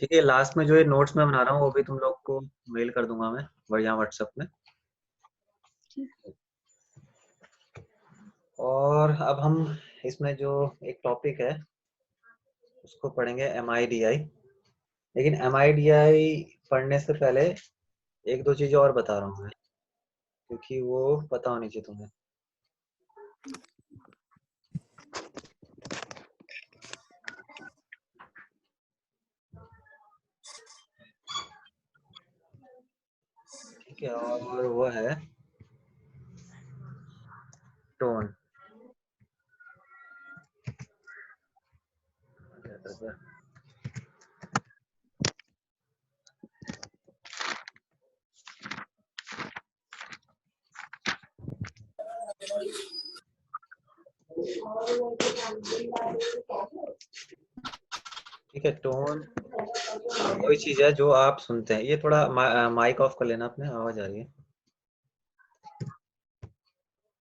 ठीक है, लास्ट में जो ये नोट्स मैं बना रहा हूँ वो भी तुम लोग को मेल कर दूंगा मैं बढ़िया व्हाट्सएप में। और अब हम इसमें जो एक टॉपिक है उसको पढ़ेंगे MIDI। लेकिन MIDI पढ़ने से पहले एक दो चीजें और बता रहा हूँ मैं, क्योंकि वो पता होनी चाहिए तुम्हें। ठीक है, और वो है टोन। ठीक है, टोन वही चीज है जो आप सुनते हैं। ये थोड़ा माइक ऑफ कर लेना, अपने आवाज आ रही है।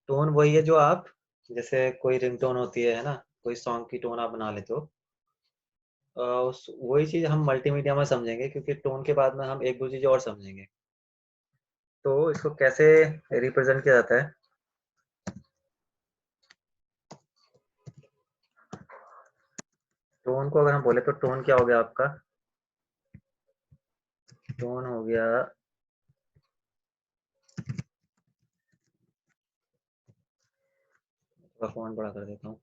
टोन वही है जो आप, जैसे कोई रिंगटोन होती है ना, कोई सॉन्ग की टोन आप बना लेते हो। उस वही चीज हम मल्टीमीडिया में समझेंगे, क्योंकि टोन के बाद में हम एक दो चीजें और समझेंगे। तो इसको कैसे रिप्रेजेंट किया जाता है। टोन को अगर हम बोले तो टोन क्या हो गया आपका, टोन हो गया फ़ॉन्ट बड़ा कर देता हूँ।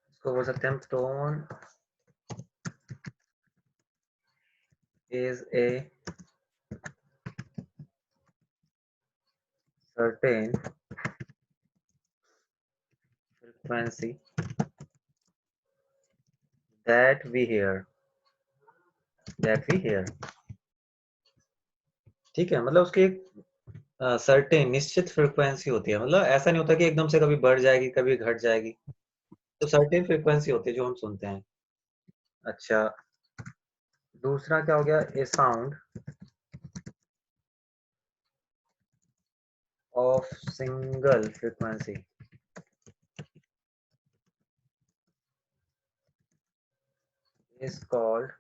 इसको बोल सकते हैं हम tone is a certain frequency that we hear. ठीक है, मतलब उसकी एक सर्टेन निश्चित फ्रीक्वेंसी होती है। मतलब ऐसा नहीं होता कि एकदम से कभी बढ़ जाएगी कभी घट जाएगी। तो सर्टेन फ्रीक्वेंसी होती है जो हम सुनते हैं। अच्छा, दूसरा क्या हो गया, a sound of single frequency is called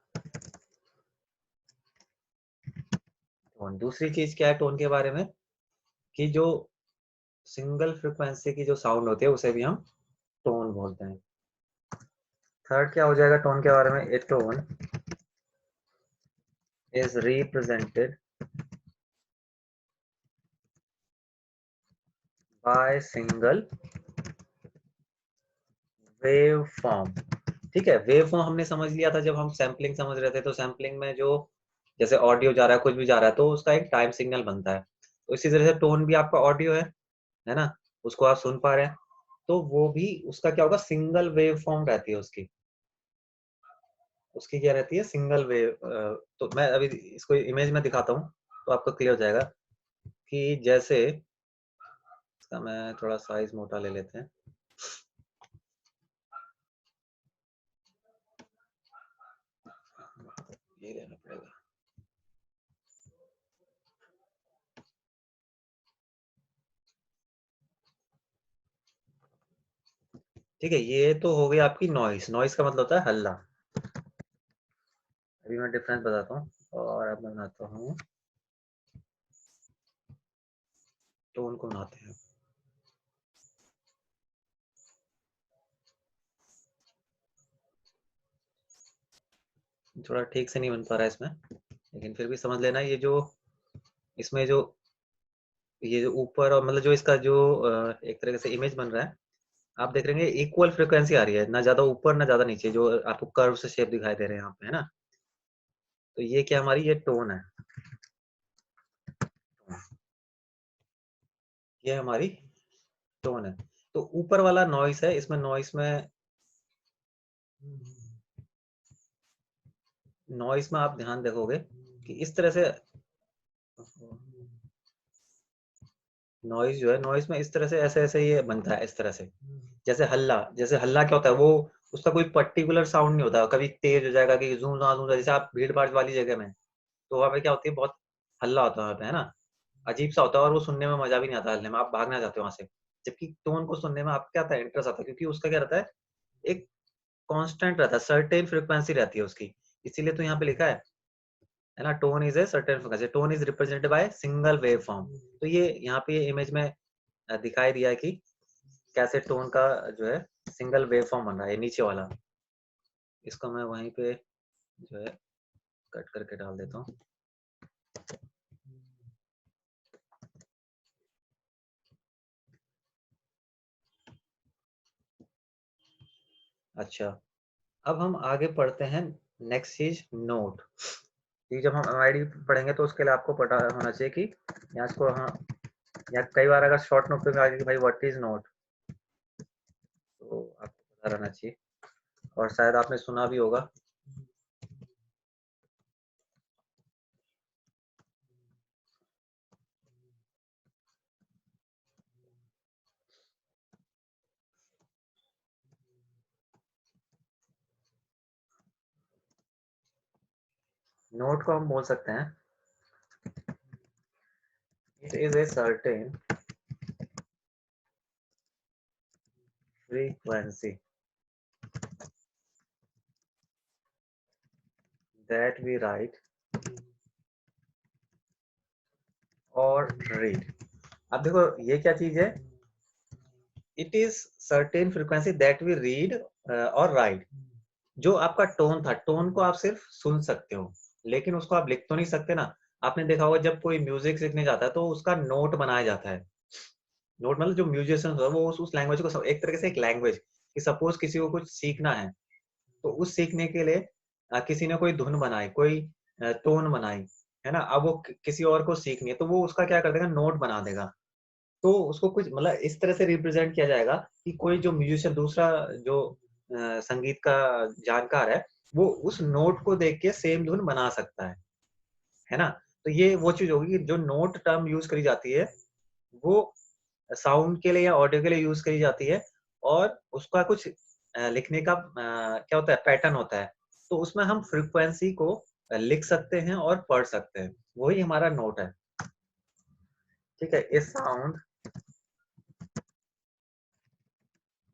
tone. दूसरी चीज क्या है टोन के बारे में, कि जो सिंगल फ्रीक्वेंसी की जो साउंड होती है उसे भी हम टोन बोलते हैं। थर्ड क्या हो जाएगा टोन के बारे में, a tone is represented by single wave form. ठीक है, वेव फॉर्म हमने समझ लिया था जब हम सैम्पलिंग समझ रहे थे। तो सैम्पलिंग में जो जैसे ऑडियो जा रहा है, कुछ भी जा रहा है, तो उसका एक टाइम सिग्नल बनता है। तो इसी तरह से टोन भी आपका ऑडियो है ना, उसको आप सुन पा रहे हैं। तो वो भी उसका क्या होगा, सिंगल वेव फॉर्म रहती है उसकी। उसकी क्या रहती है, सिंगल वेव। तो मैं अभी इसको इमेज में दिखाता हूँ तो आपको क्लियर हो जाएगा। कि जैसे इसका मैं थोड़ा साइज मोटा ले लेते हैं। ये लेना पड़ेगा। ठीक है, ये तो हो गई आपकी नॉइस। नॉइस का मतलब होता है हल्ला। अभी मैं डिफरेंस बताता हूँ, और अब मैं बनाता हूँ टोन को बनाते हैं। थोड़ा ठीक से नहीं बन पा रहा है इसमें, लेकिन फिर भी समझ लेना। ये जो इसमें जो ये जो ऊपर और मतलब जो इसका जो एक तरीके से इमेज बन रहा है, आप देख रहे हैं इक्वल फ्रिक्वेंसी आ रही है, ना ज्यादा ऊपर ना ज्यादा नीचे, जो आपको कर्व से शेप दिखाई दे रहे हैं यहाँ पे, है ना। तो ये क्या हमारी ये टोन है, ये हमारी टोन है। तो ऊपर वाला नॉइस है, इसमें नॉइस में आप ध्यान देखोगे कि इस तरह से नॉइज जो है, नॉइज में इस तरह से ऐसे ऐसे ये बनता है इस तरह से। जैसे हल्ला क्या होता है, वो उसका कोई पर्टिकुलर साउंड नहीं होता, कभी तेज हो जाएगा कि जूम जूम, जैसे आप भीड़ भाड़ वाली जगह में तो वहाँ पे क्या होती है, बहुत हल्ला होता है वहाँ पे, है ना, अजीब सा होता है और वो सुनने में मजा भी नहीं आता हल्ले में, आप भागना चाहते हो वहां से। जबकि टोन को सुनने में आपको क्या आता है, इंटरेस्ट आता है, क्योंकि उसका क्या रहता है, एक कांस्टेंट रहता है, सर्टेन फ्रीक्वेंसी रहती है उसकी। इसीलिए तो यहाँ पे लिखा है ना, tone is a certain frequency, tone is represented by single wave form. तो ये यहाँ पे ये इमेज में दिखाई दिया है कि कैसे टोन का जो है सिंगल वेव फॉर्म बन रहा है, नीचे वाला। इसको मैं वहीं पे जो है कट करके डाल देता हूँ। अच्छा, अब हम आगे पढ़ते हैं। नेक्स्ट चीज नोट। ये जब हम एमआईडी पढ़ेंगे तो उसके लिए आपको पता होना चाहिए कि यहाँ इसको, हाँ, या कई बार अगर शॉर्ट नोट पे आ गया कि भाई व्हाट इज नोट, तो आपको पता रहना चाहिए, और शायद आपने सुना भी होगा। नोट को हम बोल सकते हैं, it is a certain frequency that we write or read। अब देखो ये क्या चीज है, it is certain frequency that we read और राइट। जो आपका टोन था, टोन को आप सिर्फ सुन सकते हो, लेकिन उसको आप लिख तो नहीं सकते ना। आपने देखा होगा जब कोई म्यूजिक सीखने जाता है तो उसका नोट बनाया जाता है। नोट मतलब जो म्यूजिशियन होता है वो उस लैंग्वेज को एक तरीके से एक लैंग्वेज, कि सपोज किसी को कुछ सीखना है तो उस सीखने के लिए किसी ने कोई धुन बनाई, कोई टोन बनाई, है ना, अब वो किसी और को सीखनी है तो वो उसका क्या कर देगा, नोट बना देगा। तो उसको कुछ मतलब इस तरह से रिप्रेजेंट किया जाएगा कि कोई जो म्यूजिशियन दूसरा जो संगीत का जानकार है, वो उस नोट को देख के सेम धुन बना सकता है ना। तो ये वो चीज होगी कि जो नोट टर्म यूज करी जाती है वो साउंड के लिए या ऑडियो के लिए यूज करी जाती है, और उसका कुछ लिखने का क्या होता है, पैटर्न होता है। तो उसमें हम फ्रीक्वेंसी को लिख सकते हैं और पढ़ सकते हैं, वही हमारा नोट है। ठीक है, a sound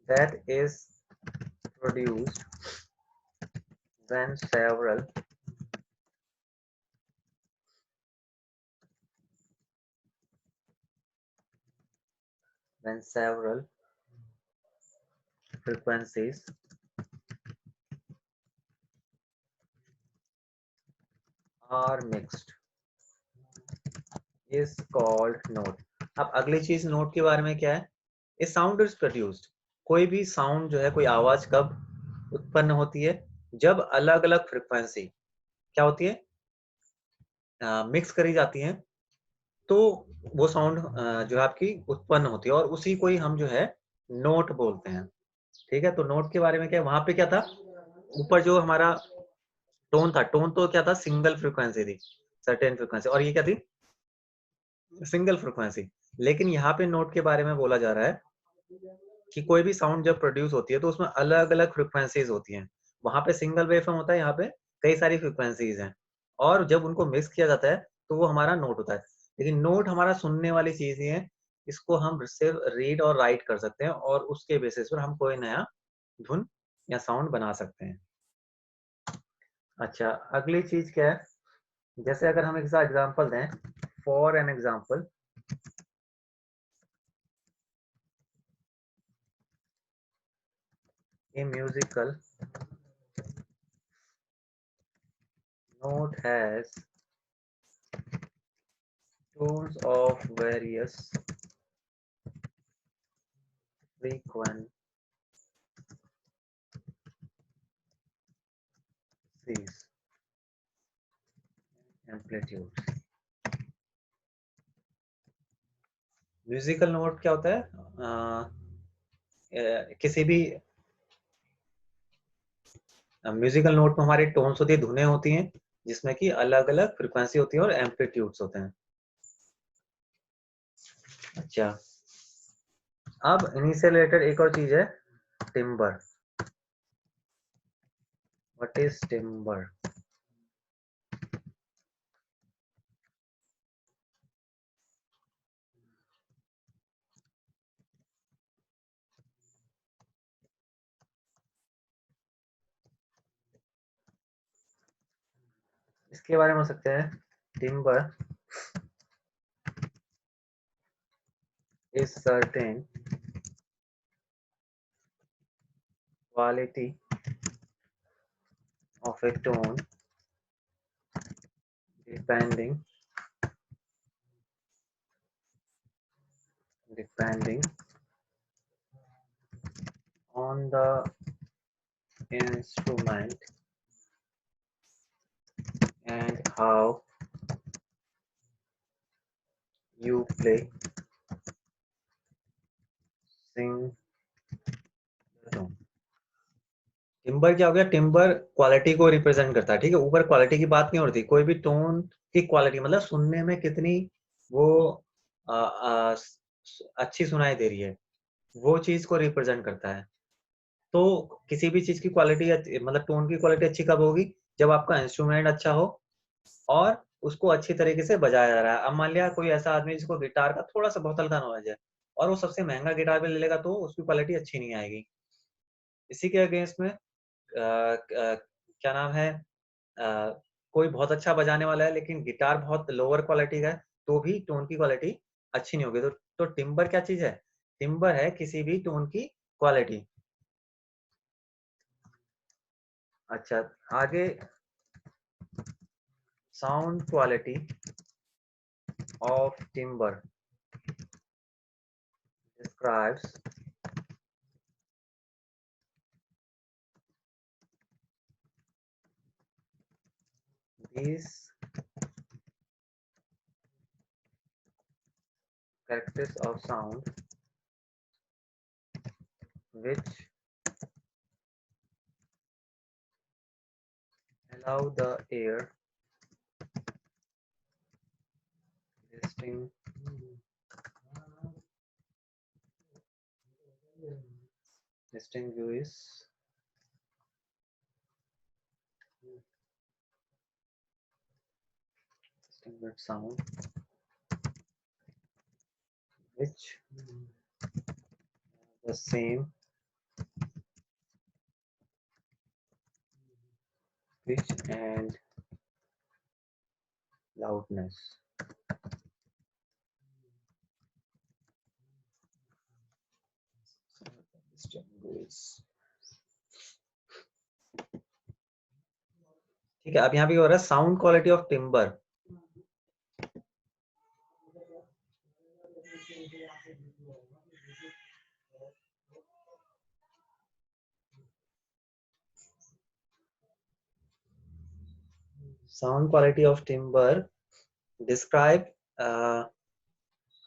that is produced when several when several frequencies are mixed is called note। अब अगली चीज नोट के बारे में क्या है, ए साउंड इज प्रोड्यूस्ड। कोई भी साउंड जो है, कोई आवाज कब उत्पन्न होती है, जब अलग अलग फ्रीक्वेंसी क्या होती है, मिक्स करी जाती हैं, तो वो साउंड जो है आपकी उत्पन्न होती है, और उसी को ही हम जो है नोट बोलते हैं। ठीक है, तो नोट के बारे में क्या है, वहां पे क्या था, ऊपर जो हमारा टोन था, टोन तो क्या था, सिंगल फ्रीक्वेंसी थी, सर्टेन फ्रीक्वेंसी, और ये क्या थी, सिंगल फ्रीक्वेंसी। लेकिन यहाँ पे नोट के बारे में बोला जा रहा है कि कोई भी साउंड जब प्रोड्यूस होती है तो उसमें अलग अलग फ्रीक्वेंसीज होती हैं। वहां पे सिंगल वेव फॉर्म होता है, यहाँ पे कई सारी फ्रीक्वेंसीज हैं, और जब उनको मिक्स किया जाता है तो वो हमारा नोट होता है। लेकिन नोट हमारा सुनने वाली चीज ही है, इसको हम सिर्फ रीड और राइट कर सकते हैं, और उसके बेसिस पर हम कोई नया धुन या साउंड बना सकते हैं। अच्छा, अगली चीज क्या है, जैसे अगर हम एक एग्जांपल दें, for an example, A musical note has tones of various frequencies, amplitudes। Musical note क्या होता है, किसी भी म्यूजिकल नोट में हमारी टोन्स होती है, धुनें होती हैं, जिसमें कि अलग अलग फ्रीक्वेंसी होती है और एम्पलीट्यूड्स होते हैं। अच्छा, अब इन्हीं से रिलेटेड एक और चीज है, टिम्बर। What is timber? इसके बारे में हो सकते हैं, timber is certain quality of a tone depending on the instrument and how you play, sing the tone. Timber क्या हो गया? टिम्बर क्वालिटी को रिप्रेजेंट करता है, ठीक है। ऊपर क्वालिटी की बात नहीं होती, कोई भी टोन की क्वालिटी मतलब सुनने में कितनी वो अच्छी सुनाई दे रही है, वो चीज को रिप्रेजेंट करता है। तो किसी भी चीज की क्वालिटी मतलब टोन की क्वालिटी अच्छी कब होगी? जब आपका इंस्ट्रूमेंट अच्छा हो और उसको अच्छी तरीके से बजाया जा रहा है। अब मान लिया कोई ऐसा आदमी जिसको गिटार का थोड़ा सा बहुत हल्का नॉलेज है और वो सबसे महंगा गिटार भी ले लेगा तो उसकी क्वालिटी अच्छी नहीं आएगी। इसी के अगेंस्ट में क्या नाम है, कोई बहुत अच्छा बजाने वाला है लेकिन गिटार बहुत लोअर क्वालिटी का है तो भी टोन की क्वालिटी अच्छी नहीं होगी। तो टिम्बर क्या चीज है? टिम्बर है किसी भी टोन की क्वालिटी। अच्छा, आगे sound quality of timber describes these characters of sound which allow the air distinguish distinguish sound which the same pitch and loudness. ठीक है, अब यहाँ पे हो रहा है sound quality of timber. Sound quality of timber describe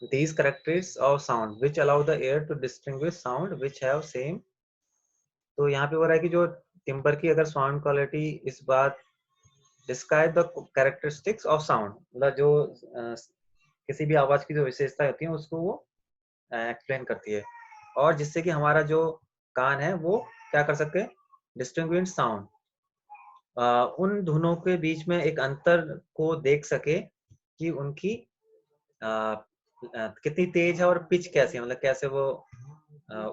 these characteristics of sound which allow the air to distinguish sound which have same। तो यहाँ पे हो रहा है कि जो टिम्बर की अगर साउंड क्वालिटी इस बात describe the characteristics of sound, मतलब जो किसी भी आवाज की जो विशेषता होती है उसको वो एक्सप्लेन करती है और जिससे कि हमारा जो कान है वो क्या कर सके, डिस्टिंग्विश साउंड, उन धुनों के बीच में एक अंतर को देख सके कि उनकी कितनी तेज है और पिच कैसी है, मतलब कैसे वो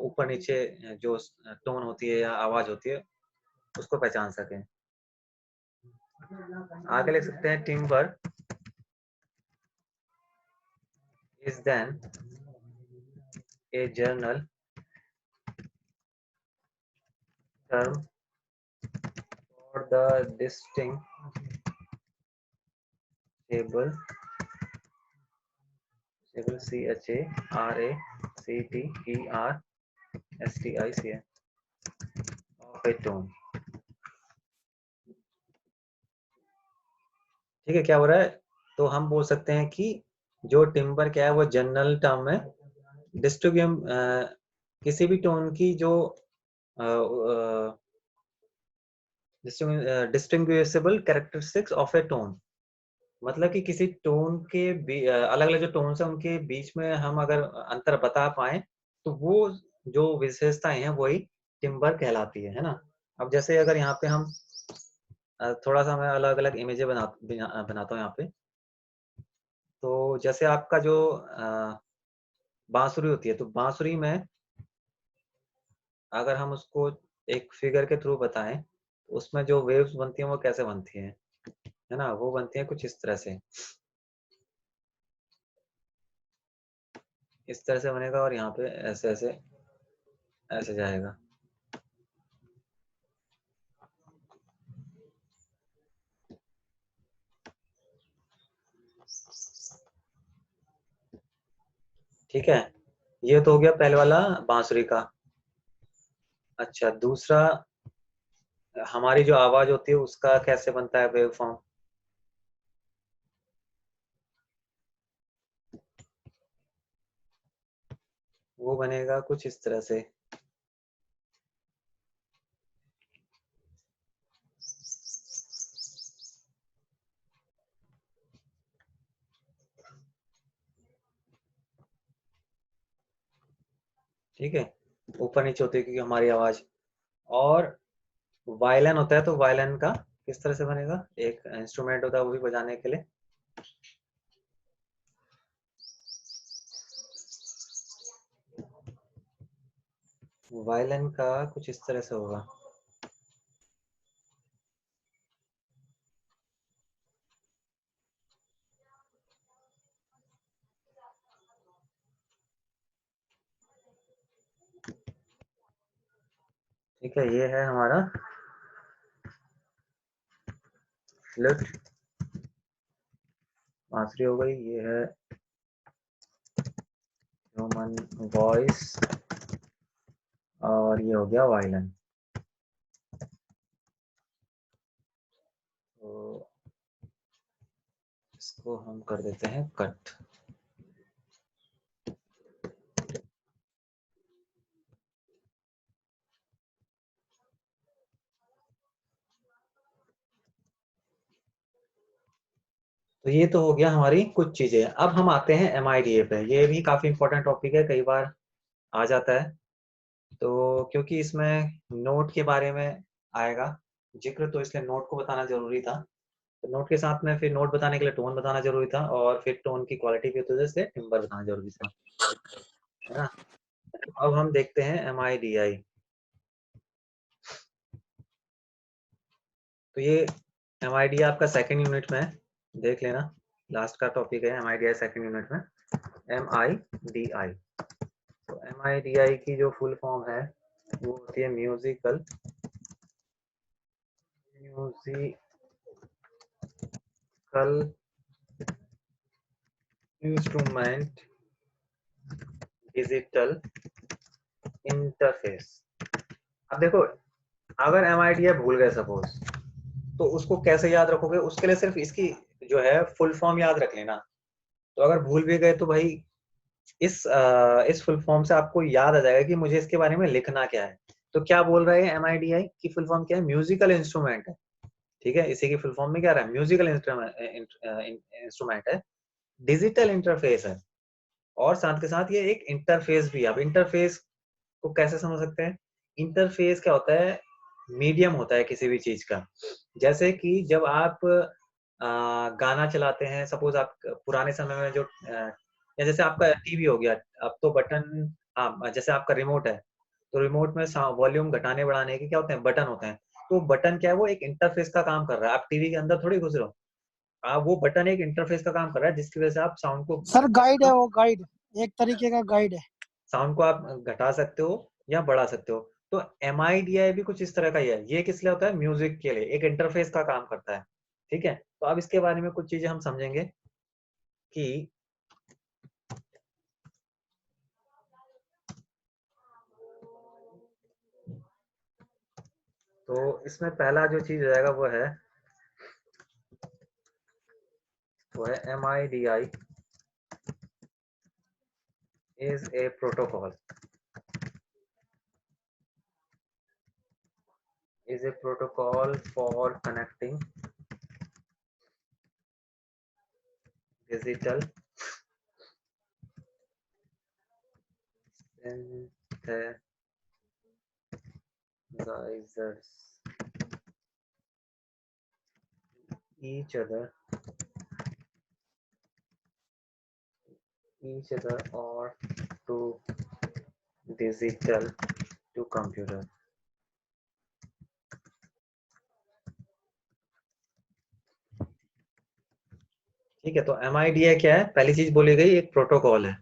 ऊपर नीचे जो टोन होती है या आवाज होती है उसको पहचान सके। आगे लिख सकते हैं timbre is then a general term for the distinguishable CHARACTERSTICA of a tone। ठीक है, क्या हो रहा है? तो हम बोल सकते हैं कि जो टिम्बर क्या है वो जनरल टर्म है, डिस्ट्रीब्यूम किसी भी टोन की जो distinguishable characteristics of A tone, मतलब कि किसी टोन के अलग अलग जो टोन्स है उनके बीच में हम अगर अंतर बता पाए तो वो जो विशेषताएं हैं वही टिम्बर कहलाती है ना। अब जैसे अगर यहाँ पे हम थोड़ा सा मैं अलग अलग इमेजें बनाता हूँ यहाँ पे। तो जैसे आपका जो बांसुरी होती है, तो बांसुरी में अगर हम उसको एक फिगर के थ्रू बताएं, तो उसमें जो वेव्स बनती हैं वो कैसे बनती हैं, है ना? वो बनती हैं कुछ इस तरह से। इस तरह से बनेगा और यहाँ पे ऐसे ऐसे ऐसे जाएगा। ठीक है, ये तो हो गया पहले वाला बांसुरी का। अच्छा, दूसरा हमारी जो आवाज होती है उसका कैसे बनता है वेव फॉर्म? वो बनेगा कुछ इस तरह से। ठीक है, ऊपर नीचे होती है क्योंकि हमारी आवाज। और वायलिन होता है, तो वायलिन का किस तरह से बनेगा? एक इंस्ट्रूमेंट होता है वो भी बजाने के लिए। वायलिन का कुछ इस तरह से होगा। ठीक है, ये है हमारा फ्लूट, बांसुरी हो गई। ये है ह्यूमन वॉइस, और ये हो गया वायलिन। तो इसको हम कर देते हैं कट। तो ये तो हो गया हमारी कुछ चीजें। अब हम आते हैं MIDA पे। ये भी काफी इंपॉर्टेंट टॉपिक है, कई बार आ जाता है। तो क्योंकि इसमें नोट के बारे में आएगा जिक्र, तो इसलिए नोट को बताना जरूरी था। तो नोट के साथ में फिर नोट बताने के लिए टोन बताना जरूरी था, और फिर टोन की क्वालिटी की वजह से टिम्बर बताना जरूरी था, है ना? तो अब हम देखते हैं MIDI। तो ये MIDI आपका सेकंड यूनिट में है, देख लेना। लास्ट का टॉपिक है MIDI सेकंड यूनिट में, MIDI। तो MIDI की जो फुल फॉर्म है वो होती है म्यूजिकल इंस्ट्रूमेंट डिजिटल इंटरफेस। अब देखो, अगर MIDI भूल गए सपोज, तो उसको कैसे याद रखोगे? उसके लिए सिर्फ इसकी जो है फुल फॉर्म याद रख लेना। तो अगर भूल भी गए तो भाई इस फुल फॉर्म से आपको याद आ जाएगा कि मुझे इसके बारे में लिखना क्या है। तो क्या बोल रहे हैं? MIDI की फुल फॉर्म क्या है? म्यूजिकल इंस्ट्रूमेंट है। ठीक है, इसी की फुल फॉर्म में क्या रहा है? म्यूजिकल इंस्ट्रूमेंट है, डिजिटल इंटरफेस है, और साथ के साथ ये एक इंटरफेस भी है। अब इंटरफेस को कैसे समझ सकते हैं? इंटरफेस क्या होता है? मीडियम होता है किसी भी चीज का। जैसे कि जब आप गाना चलाते हैं, सपोज आप पुराने समय में जो या जैसे आपका टीवी हो गया, अब तो बटन, हाँ जैसे आपका रिमोट है, तो रिमोट में वॉल्यूम घटाने बढ़ाने के क्या होते हैं? बटन होते हैं। तो बटन क्या है? वो एक इंटरफेस का काम कर रहा है। आप टीवी के अंदर थोड़ी घुस रहे हो, आप वो बटन एक इंटरफेस का काम कर रहा है, जिसकी वजह से आप साउंड को सर गाइड है, वो गाइड एक तरीके का गाइड है। साउंड को आप घटा सकते हो या बढ़ा सकते हो। तो MIDI भी कुछ इस तरह का ही है। ये किस लिए होता है? म्यूजिक के लिए एक इंटरफेस का काम करता है। ठीक है, तो अब इसके बारे में कुछ चीजें हम समझेंगे कि तो इसमें पहला जो चीज रहेगा वो है MIDI is a protocol for connecting digital synthesizers each other or to digital to computer। ठीक है, तो MIDI क्या है? पहली चीज बोली गई एक प्रोटोकॉल है,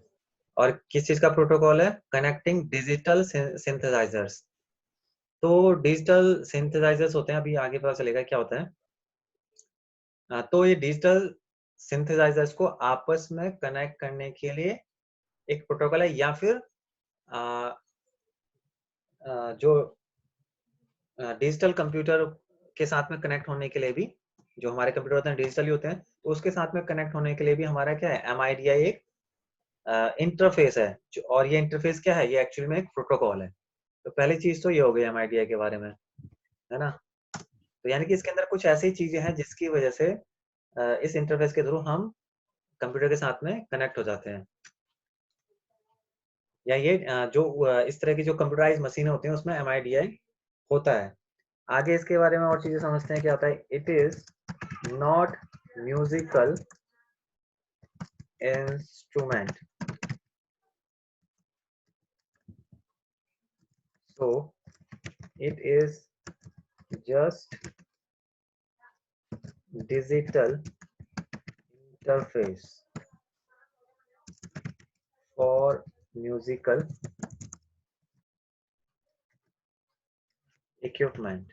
और किस चीज का प्रोटोकॉल है? Connecting digital synthesisers. तो डिजिटल सिंथेसाइजर्स होते हैं, अभी आगे पता चलेगा क्या होता है। तो ये डिजिटल सिंथेसाइजर्स को आपस में कनेक्ट करने के लिए एक प्रोटोकॉल है, या फिर जो डिजिटल कंप्यूटर के साथ में कनेक्ट होने के लिए भी, जो हमारे कंप्यूटर होते हैं डिजिटल ही होते हैं, तो उसके साथ में कनेक्ट होने के लिए भी हमारा क्या है? MIDI एक इंटरफेस है। और ये इंटरफेस क्या है? ये एक्चुअली में एक प्रोटोकॉल है। तो पहली चीज तो ये हो गई MIDI के बारे में, है ना। तो यानी कि इसके अंदर कुछ ऐसी चीजें हैं जिसकी वजह से इस इंटरफेस के थ्रू हम कंप्यूटर के साथ में कनेक्ट हो जाते हैं। या ये जो इस तरह की जो कंप्यूटराइज मशीनें होती हैं उसमें MIDI होता है। आगे इसके बारे में और चीजें समझते हैं क्या होता है। It is not musical instrument, so it is just digital interface for musical equipment.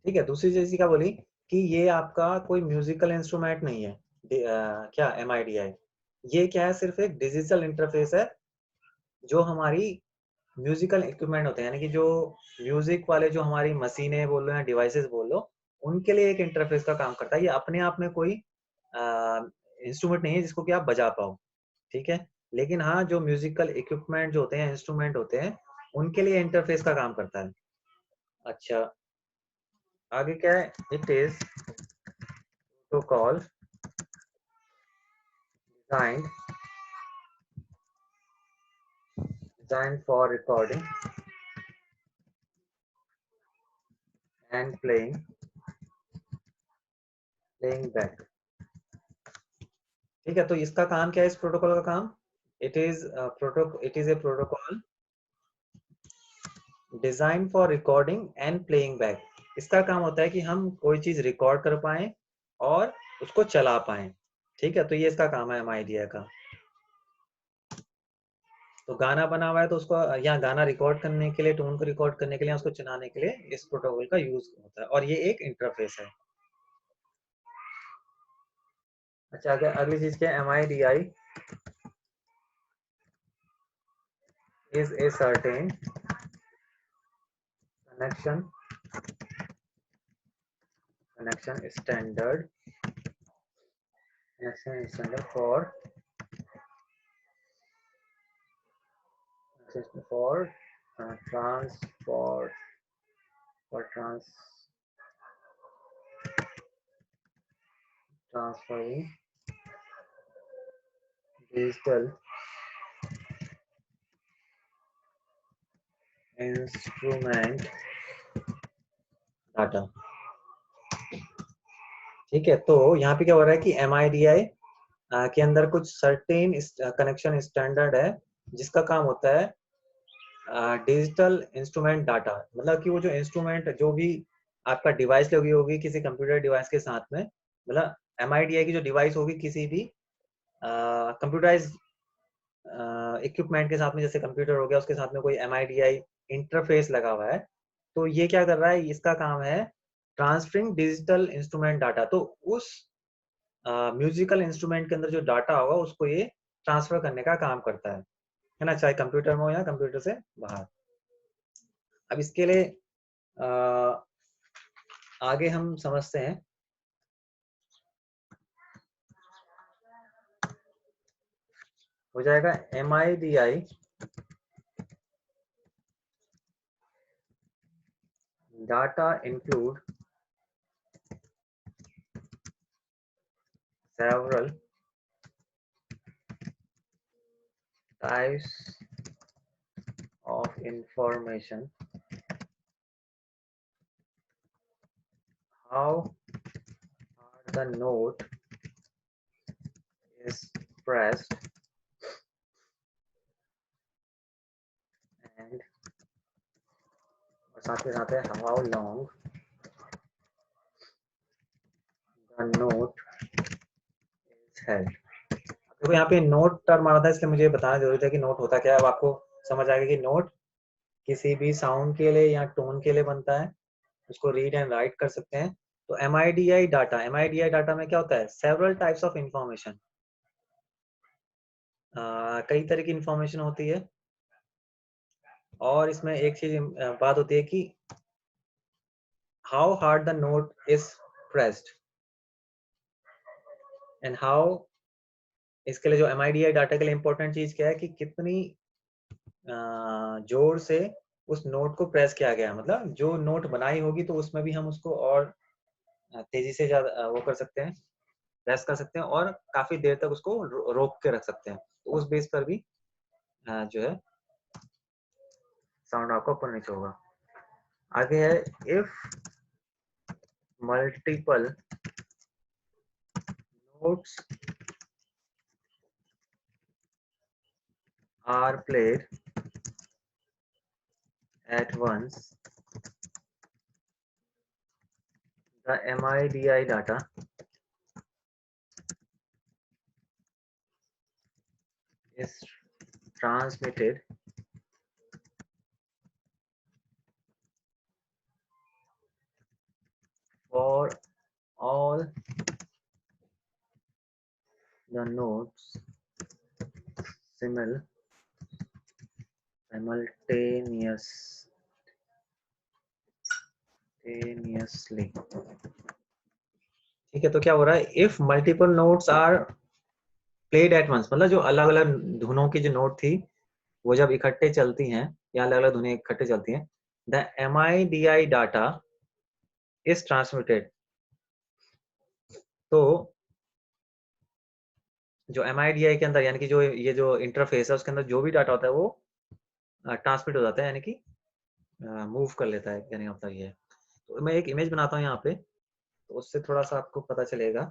ठीक है, दूसरी चीज क्या बोली कि ये आपका कोई म्यूजिकल इंस्ट्रूमेंट नहीं है। क्या MIDI, ये क्या है? सिर्फ एक डिजिटल इंटरफेस है जो हमारी म्यूजिकल इक्विपमेंट होते हैं, यानी कि जो म्यूजिक वाले जो हमारी मशीनें बोल लो या डिवाइसेस बोल लो, उनके लिए एक इंटरफेस का काम करता है। ये अपने आप में कोई इंस्ट्रूमेंट नहीं है जिसको कि आप बजा पाओ, ठीक है। लेकिन हाँ, जो म्यूजिकल इक्विपमेंट जो होते हैं, इंस्ट्रूमेंट होते हैं, उनके लिए इंटरफेस का काम करता है। अच्छा, आगे क्या है? It is protocol designed for recording and playing back। ठीक है, तो इसका काम क्या है? इस प्रोटोकॉल का काम, it is a protocol design for recording and playing back. इसका काम होता है कि हम कोई चीज रिकॉर्ड कर पाए और उसको चला पाए। ठीक है, तो ये इसका काम है MIDI का। तो गाना बना हुआ है तो उसको, या गाना रिकॉर्ड करने के लिए, टोन को रिकॉर्ड करने के लिए, उसको चलाने के लिए इस प्रोटोकॉल का यूज होता है, और ये एक इंटरफेस है। अच्छा, अगली चीज क्या है? MIDI is a certain connection standard for transport for transferring digital instrument data। ठीक है, तो यहाँ पे क्या हो रहा है कि MIDI के अंदर कुछ सर्टेन कनेक्शन स्टैंडर्ड है जिसका काम होता है डिजिटल इंस्ट्रूमेंट डाटा। मतलब कि वो जो इंस्ट्रूमेंट, जो भी आपका डिवाइस लगी होगी किसी कंप्यूटर डिवाइस के साथ में, मतलब MIDI की जो डिवाइस होगी किसी भी कंप्यूटराइज इक्विपमेंट के साथ में, जैसे कंप्यूटर हो गया, उसके साथ में कोई MIDI इंटरफेस लगा हुआ है, तो ये क्या कर रहा है? इसका काम है ट्रांसफरिंग डिजिटल इंस्ट्रूमेंट डाटा। तो उस म्यूजिकल इंस्ट्रूमेंट के अंदर जो डाटा होगा उसको ये ट्रांसफर करने का काम करता है ना, चाहे कंप्यूटर में हो या कंप्यूटर से बाहर। अब इसके लिए आगे हम समझते हैं। हो जाएगा MIDI data include several types of information, how hard the note is pressed, and साथ ही साथ है how long the note is held। देखो यहाँ पे नोट टर्म आ रहा था, इसलिए मुझे बताना जरूरी था कि नोट होता क्या है। अब आपको समझ आ गया कि नोट किसी भी साउंड के लिए या टोन के लिए बनता है, उसको रीड एंड राइट कर सकते हैं। तो MIDI डाटा में क्या होता है, सेवरल टाइप्स ऑफ इंफॉर्मेशन, कई तरह की इंफॉर्मेशन होती है। और इसमें एक चीज बात होती है कि how hard the note is pressed and how, इसके लिए जो MIDI डाटा के लिए इंपॉर्टेंट चीज क्या है कि कितनी जोर से उस नोट को प्रेस किया गया, मतलब जो नोट बनाई होगी तो उसमें भी हम उसको और तेजी से ज्यादा वो कर सकते हैं, प्रेस कर सकते हैं और काफी देर तक उसको रोक के रख सकते हैं। तो उस बेस पर भी जो है साउंड आपका ऊपर नीचे होगा। आगे है if multiple notes are played at once, the MIDI data is transmitted for all the notes simultaneously। ठीक है, तो क्या हो रहा है, if multiple notes are played at once, मतलब जो अलग अलग धुनों की जो नोट थी वो जब इकट्ठे चलती हैं या अलग अलग धुनें इकट्ठे चलती हैं, the MIDI data is transmitted. तो जो MIDI के अंदर, यानी कि जो ये जो इंटरफेस है उसके अंदर जो भी डाटा होता है वो ट्रांसमिट हो जाता है, यानी कि मूव कर लेता है, यानी मतलब ये है। तो मैं एक इमेज बनाता हूँ यहाँ पे, तो उससे थोड़ा सा आपको पता चलेगा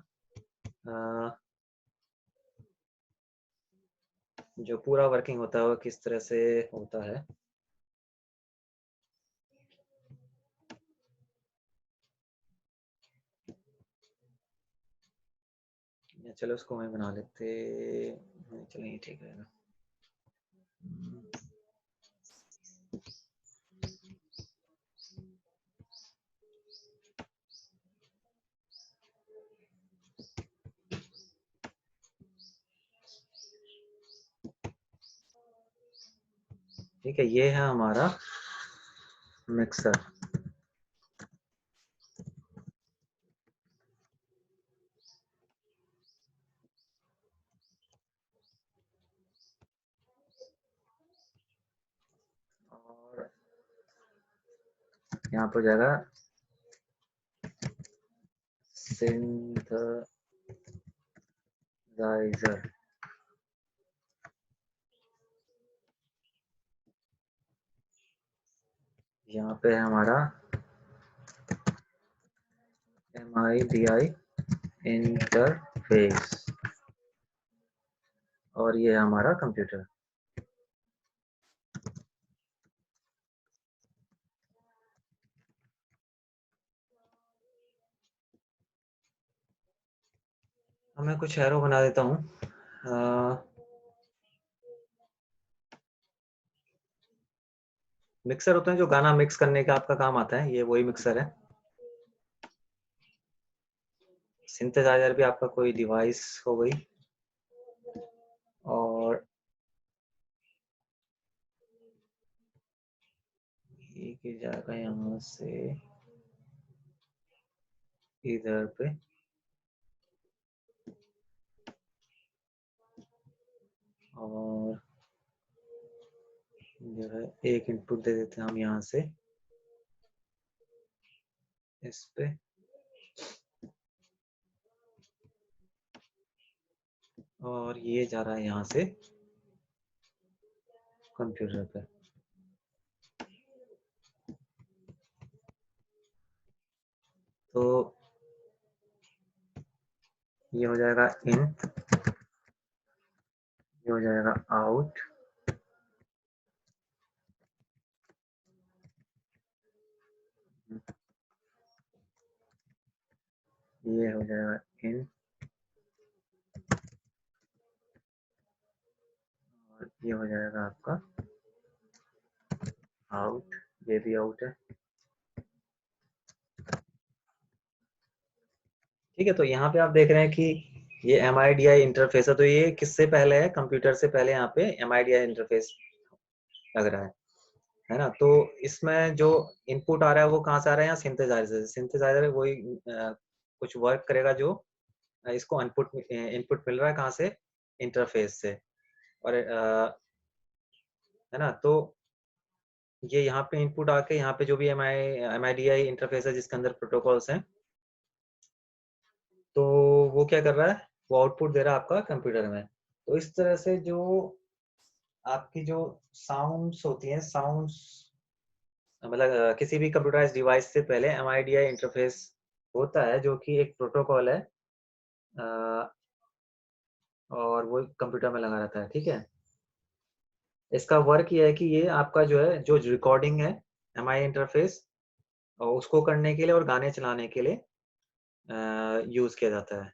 जो पूरा वर्किंग होता है वो किस तरह से होता है। चलो उसको मैं बना लेते, चलो ये ठीक रहेगा। ठीक है, ये है हमारा मिक्सर। और यहाँ पर जाएगा सिंथेसाइजर। यहाँ पे है हमारा MIDI इंटरफेस और ये है हमारा कंप्यूटर। अब मैं कुछ एरो बना देता हूँ। मिक्सर होते हैं जो गाना मिक्स करने का आपका काम आता है, ये वही मिक्सर है। सिंथेसाइजर भी आपका कोई डिवाइस हो गई, और ये जाएगा यहाँ से इधर पे, और जो है एक इनपुट दे देते हैं हम यहाँ से इस पे, और ये जा रहा है यहाँ से कंप्यूटर पे। तो ये हो जाएगा इन, ये हो जाएगा आउट, ये हो जाएगा इन, और ये हो जाएगा आपका आउट, ये भी आउट है। ठीक है, तो यहाँ पे आप देख रहे हैं कि ये MIDI इंटरफेस है, तो ये किससे पहले है, कंप्यूटर से पहले यहाँ पे MIDI इंटरफेस लग रहा है ना। तो इसमें जो इनपुट आ रहा है वो कहाँ से आ रहा है, यहाँ सिंथेसाइजर से। सिंथेसाइजर वही कुछ वर्क करेगा जो इसको इनपुट मिल रहा है कहाँ से, इंटरफेस से। और है ना, तो ये यहाँ पे इनपुट आके यहाँ पे जो भी MIDI इंटरफेस है जिसके अंदर प्रोटोकॉल्स हैं, तो वो क्या कर रहा है, वो आउटपुट दे रहा है आपका कंप्यूटर में। तो इस तरह से जो आपकी जो साउंड्स होती हैं, साउंड्स मतलब किसी भी कंप्यूटराइज डिवाइस से पहले MIDI इंटरफेस होता है, जो कि एक प्रोटोकॉल है, और वो कंप्यूटर में लगा रहता है। ठीक है, इसका वर्क ये है कि ये आपका जो है, जो रिकॉर्डिंग है MIDI इंटरफेस, उसको करने के लिए और गाने चलाने के लिए यूज किया जाता है।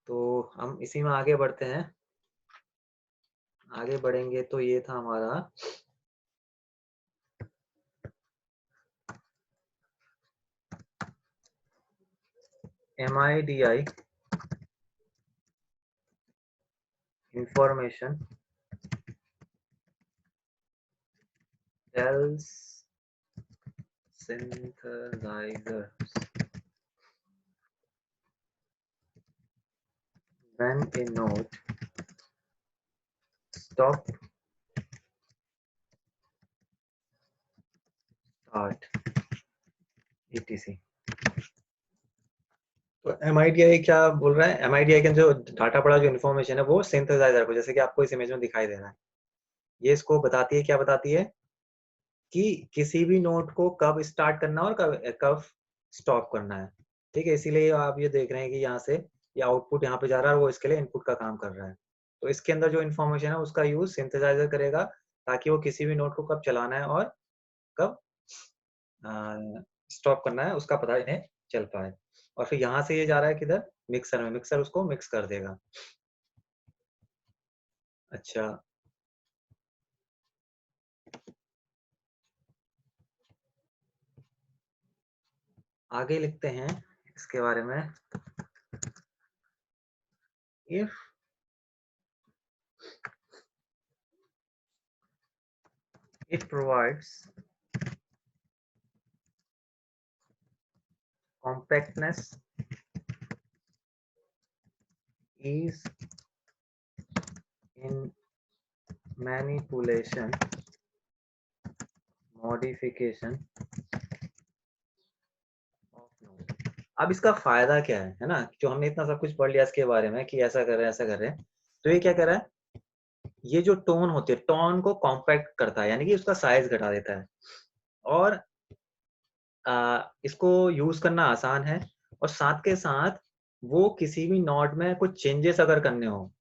तो हम इसी में आगे बढ़ते हैं। आगे बढ़ेंगे तो ये था हमारा MIDI information tells synthesizers when a note stop, start, etc। तो MIDI क्या बोल रहा है, MIDI के जो डाटा पड़ा, जो इन्फॉर्मेशन है, वो सिंथेसाइजर को, जैसे कि आपको इस इमेज में दिखाई दे रहा है, ये इसको बताती है, क्या बताती है कि किसी भी नोट को कब स्टार्ट करना और कब कब स्टॉप करना है। ठीक है, इसीलिए आप ये देख रहे हैं कि यहाँ से ये आउटपुट यहाँ पे जा रहा है और वो इसके लिए इनपुट का काम कर रहा है। तो इसके अंदर जो इन्फॉर्मेशन है उसका यूज सिंथेसाइजर करेगा, ताकि वो किसी भी नोट को कब चलाना है और कब स्टॉप करना है उसका पता इन्हें चल पाए। और फिर यहाँ से ये जा रहा है किधर, मिक्सर में, मिक्सर उसको मिक्स कर देगा। अच्छा, आगे लिखते हैं इसके बारे में। If it provides compactness, ease in manipulation, modification of node। अब इसका फायदा क्या है ना, जो हमने इतना सब कुछ पढ़ लिया इसके बारे में कि ऐसा कर रहे हैं, ऐसा कर रहे हैं, तो ये क्या कर रहा है, ये जो टोन होती है, टोन को कॉम्पैक्ट करता है, यानी कि उसका साइज घटा देता है, और इसको यूज करना आसान है, और साथ के साथ वो किसी भी नोट में कुछ चेंजेस अगर करने हो,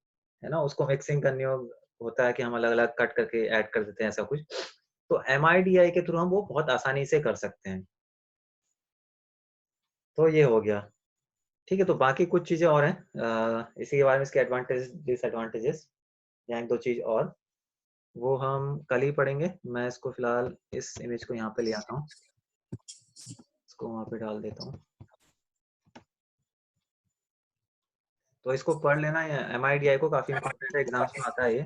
है ना, उसको मिक्सिंग करनी हो, होता है कि हम अलग अलग कट करके ऐड कर देते हैं ऐसा कुछ, तो MIDI के थ्रू हम वो बहुत आसानी से कर सकते हैं। तो ये हो गया। ठीक है, तो बाकी कुछ चीजें और हैं इसी के बारे में, इसके एडवांटेजेस डिसएडवांटेजेस, या एक दो चीज और, वो हम कल ही पढ़ेंगे। मैं इसको फिलहाल इस इमेज को यहाँ पे ले आता हूँ, इसको वहाँ पे डाल देता हूँ। तो इसको पढ़ लेना, MIDI को काफी इंपॉर्टेंट है, एग्जाम्स में आता है ये।